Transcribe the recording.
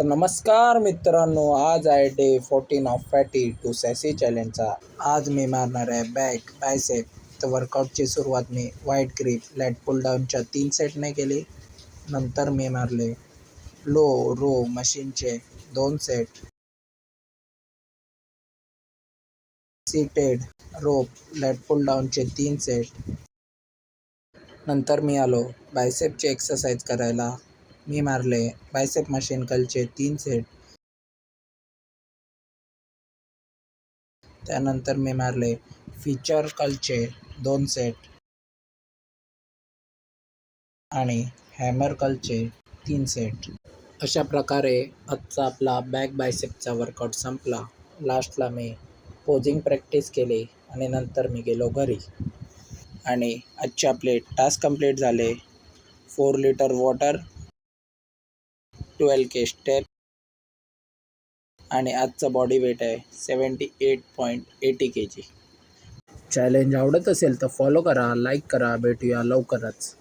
तर नमस्कार मित्रांनो, आज आहे डे 14 ऑफ फॅटी टू सॅसी चॅलेंजचा. आज मी मारणार आहे बॅक बायसेप. तर वर्कआउटची सुरुवात मी वाईट ग्रिप लॅट पुल डाऊनच्या 3 सेटने केली. नंतर मी मारले लो रो मशीनचे 2 सेट, सीटेड रोप लॅट पुल डाऊनचे 3 सेट. नंतर मी आलो बायसेपची एक्सरसाइज करायला. मी मारले बायसेप मशीन कलचे 3 सेट. त्यानंतर मी मारले फीचर कलचे 2 सेट आणि हॅमर कलचे 3 सेट. अशा प्रकारे आजचा आपला बॅक बायसेपचा वर्कआउट संपला. लास्टला मी पोजिंग प्रॅक्टिस केली आणि नंतर मी गेलो घरी. आणि आजचे आपले टास्क कंप्लीट झाले. 4 लिटर वॉटर, 12K स्टेप आणि आजचा बॉडी वेट आहे 78.80 kg. चॅलेंज आवडत असेल तर फॉलो करा, लाईक करा. भेटूया लवकरच.